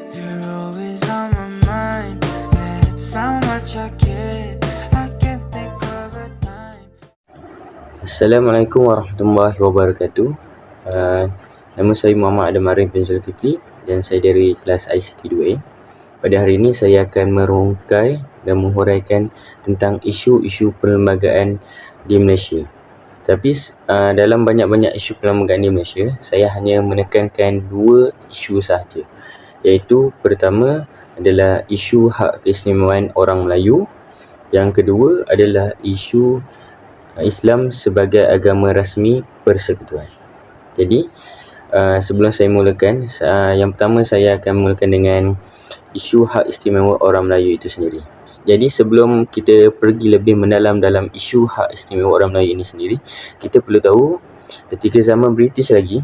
You're always on my mind, and it's how much I care. I can't think of a time. Assalamualaikum warahmatullahi wabarakatuh. Nama saya Muhammad Adam Arif bin Zulkifli dan saya dari kelas ICT 2A. Pada hari ini saya akan merungkai dan menghuraikan tentang isu-isu perlembagaan di Malaysia. Tapi dalam banyak-banyak isu perlembagaan di Malaysia, saya hanya menekankan dua isu sahaja. Iaitu pertama adalah isu hak keistimewaan orang Melayu. Yang kedua adalah isu Islam sebagai agama rasmi persekutuan. Jadi sebelum saya mulakan, yang pertama saya akan mulakan dengan isu hak istimewa orang Melayu itu sendiri. Jadi sebelum kita pergi lebih mendalam dalam isu hak istimewa orang Melayu ini sendiri, kita perlu tahu ketika zaman British lagi,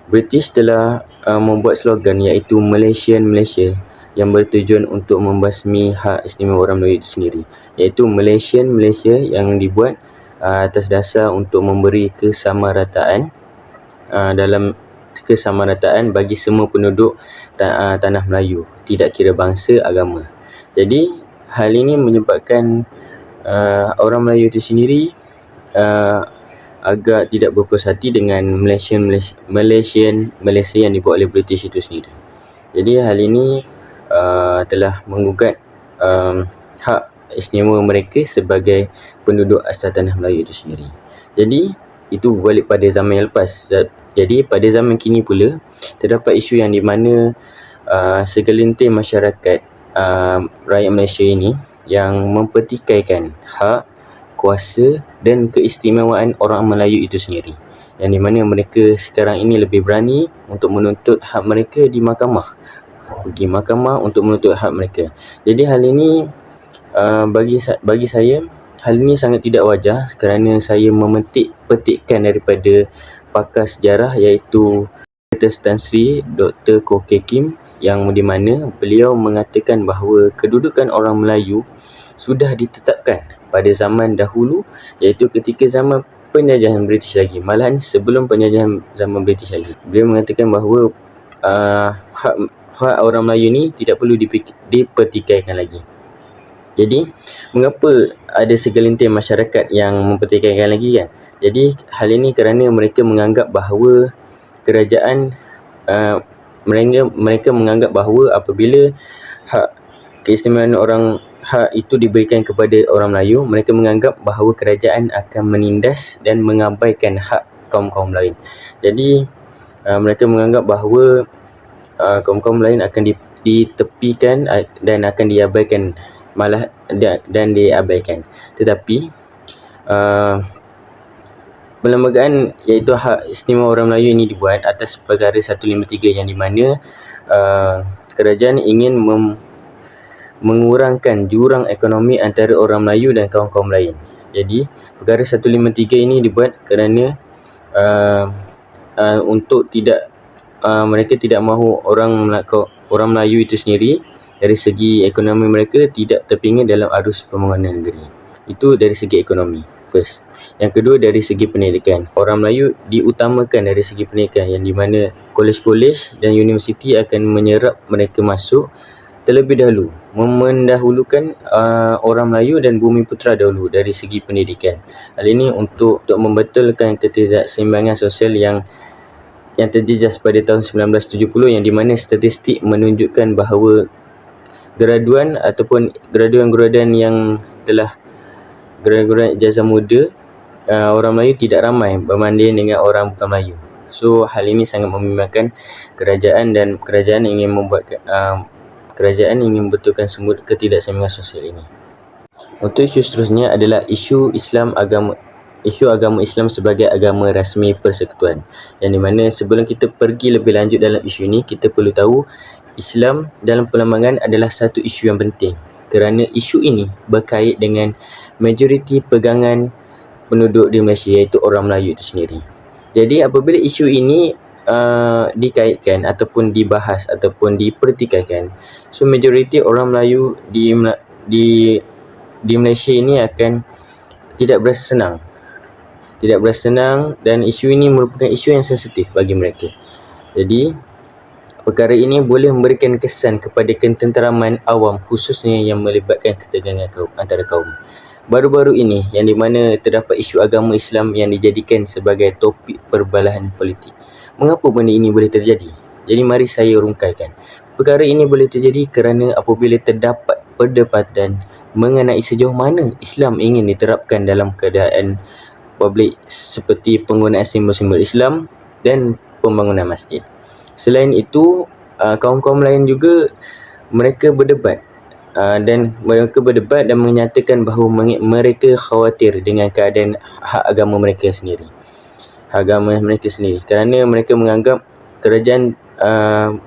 British telah membuat slogan iaitu Malaysian Malaysia, yang bertujuan untuk membasmi hak istimewa orang Melayu itu sendiri, iaitu Malaysian Malaysia yang dibuat atas dasar untuk memberi kesamarataan bagi semua penduduk tanah Melayu, tidak kira bangsa, agama. Jadi hal ini menyebabkan orang Melayu itu sendiri agak tidak berpuas hati dengan Malaysia yang dibuat oleh British itu sendiri. Jadi hal ini telah menggugat hak istimewa mereka sebagai penduduk asal tanah Melayu itu sendiri. Jadi itu berbalik pada zaman yang lepas. Jadi pada zaman kini pula terdapat isu yang di mana segelintir masyarakat rakyat Malaysia ini yang mempertikaikan hak, kuasa dan keistimewaan orang Melayu itu sendiri, yang di mana mereka sekarang ini lebih berani untuk menuntut hak mereka di mahkamah, pergi mahkamah untuk menuntut hak mereka. Jadi hal ini bagi saya hal ini sangat tidak wajar, kerana saya memetik petikan daripada pakar sejarah iaitu Dr. Tan Sri Dr. Koh Kee Kim, yang di mana beliau mengatakan bahawa kedudukan orang Melayu sudah ditetapkan pada zaman dahulu, iaitu ketika zaman penjajahan British lagi, malahan sebelum penjajahan zaman British lagi. Beliau mengatakan bahawa hak orang Melayu ni tidak perlu dipertikaikan lagi. Jadi mengapa ada segelintir masyarakat yang mempertikaikan lagi kan? Jadi hal ini kerana mereka menganggap bahawa mereka menganggap bahawa apabila hak keistimewaan hak itu diberikan kepada orang Melayu, mereka menganggap bahawa kerajaan akan menindas dan mengabaikan hak kaum-kaum lain. Jadi mereka menganggap bahawa kaum-kaum lain akan ditepikan dan akan diabaikan, dan diabaikan. Tetapi perlembagaan iaitu hak istimewa orang Melayu ini dibuat atas perkara 153, yang di mana kerajaan ingin mengurangkan jurang ekonomi antara orang Melayu dan kaum-kaum lain. Jadi perkara 153 ini dibuat kerana untuk mereka tidak mahu orang Melayu itu sendiri dari segi ekonomi mereka tidak terpinggir dalam arus pembangunan negeri. Itu dari segi ekonomi first. Yang kedua dari segi pendidikan. Orang Melayu diutamakan dari segi pendidikan, yang di mana kolej-kolej dan universiti akan menyerap mereka masuk terlebih dahulu, mendahulukan orang Melayu dan bumi putera dahulu dari segi pendidikan. Hal ini untuk membetulkan ketidakseimbangan sosial yang terjejas pada tahun 1970, yang di mana statistik menunjukkan bahawa graduan yang telah graduan ijazah muda orang Melayu tidak ramai berbanding dengan orang bukan Melayu. So hal ini sangat membimbangkan kerajaan, dan kerajaan ingin membetulkan semua ketidakseimbangan sosial ini. Untuk isu seterusnya adalah isu agama Islam sebagai agama rasmi persekutuan, yang di mana sebelum kita pergi lebih lanjut dalam isu ini, kita perlu tahu Islam dalam perlembagaan adalah satu isu yang penting, kerana isu ini berkait dengan majoriti pegangan penduduk di Malaysia, iaitu orang Melayu itu sendiri. Jadi apabila isu ini dikaitkan ataupun dibahas ataupun dipertikaikan, so majoriti orang Melayu di Malaysia ini akan tidak berasa senang, dan isu ini merupakan isu yang sensitif bagi mereka. Jadi Perkara ini boleh memberikan kesan kepada ketenteraman awam, khususnya yang melibatkan ketegangan antara kaum. Baru-baru ini, yang di mana terdapat isu agama Islam yang dijadikan sebagai topik perbalahan politik. Mengapa benda ini boleh terjadi? Jadi mari saya rungkaikan. Perkara ini boleh terjadi kerana apabila terdapat perdebatan mengenai sejauh mana Islam ingin diterapkan dalam keadaan publik, seperti penggunaan simbol-simbol Islam dan pembangunan masjid. Selain itu, kaum-kaum lain juga mereka berdebat dan menyatakan bahawa mereka khawatir dengan keadaan hak agama mereka sendiri. Kerana mereka menganggap kerajaan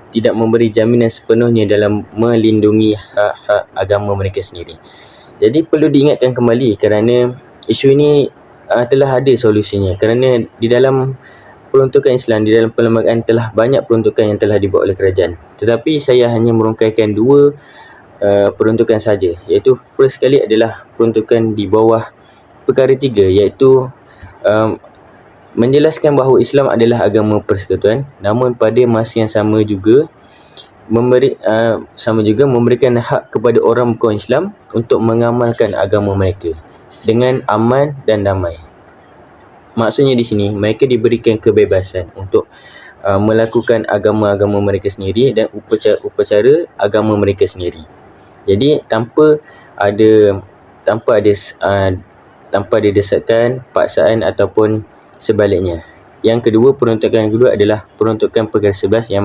tidak memberi jaminan sepenuhnya dalam melindungi hak-hak agama mereka sendiri. Jadi perlu diingatkan kembali kerana isu ini telah ada solusinya, kerana di dalam peruntukan Islam, di dalam perlembagaan telah banyak peruntukan yang telah dibuat oleh kerajaan. Tetapi saya hanya merungkaikan dua peruntukan saja, iaitu first sekali adalah peruntukan di bawah perkara 3, iaitu menjelaskan bahawa Islam adalah agama persekutuan, namun pada masa yang sama juga memberikan hak kepada orang bukan Islam untuk mengamalkan agama mereka dengan aman dan damai. Maksudnya di sini mereka diberikan kebebasan untuk melakukan agama-agama mereka sendiri dan upacara agama mereka sendiri. Jadi tanpa ada desakan, paksaan ataupun sebaliknya. Yang kedua, peruntukan kedua adalah peruntukan perkara 11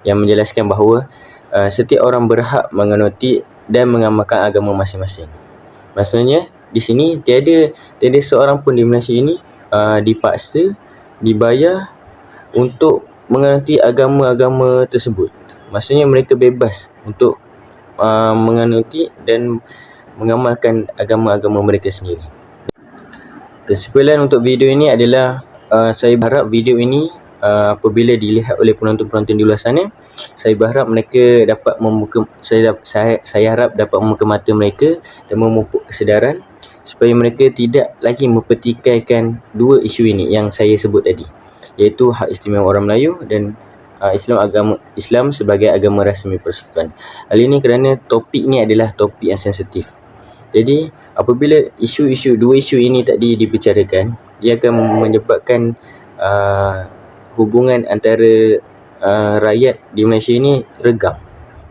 yang menjelaskan bahawa setiap orang berhak menganuti dan mengamalkan agama masing-masing. Maksudnya di sini tiada seorang pun di Malaysia ini dipaksa, dibayar untuk menganuti agama-agama tersebut. Maksudnya mereka bebas untuk menganuti dan mengamalkan agama-agama mereka sendiri. Kesimpulan untuk video ini adalah saya berharap video ini apabila dilihat oleh penonton-penonton di luar sana, saya berharap mereka dapat saya harap dapat membuka mata mereka dan memupuk kesedaran supaya mereka tidak lagi mempertikaikan dua isu ini yang saya sebut tadi, iaitu hak istimewa orang Melayu dan Islam sebagai agama rasmi persekutuan. Hal ini kerana topik ini adalah topik yang sensitif. Jadi apabila dua isu ini tadi dibicarakan, ia akan menyebabkan hubungan antara rakyat di Malaysia ini regam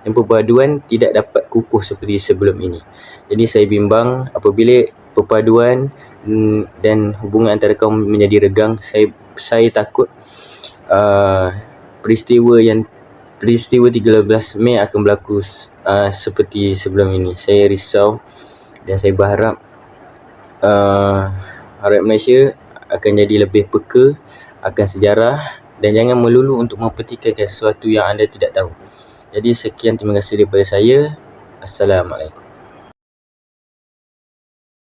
dan perpaduan tidak dapat kukuh seperti sebelum ini. Jadi saya bimbang apabila perpaduan dan hubungan antara kaum menjadi regang, saya takut peristiwa 13 Mei akan berlaku seperti sebelum ini. Saya risau dan saya berharap rakyat Malaysia akan jadi lebih peka akan sejarah dan jangan melulu untuk mempertikaikan sesuatu yang anda tidak tahu. Jadi sekian, terima kasih daripada saya. Assalamualaikum.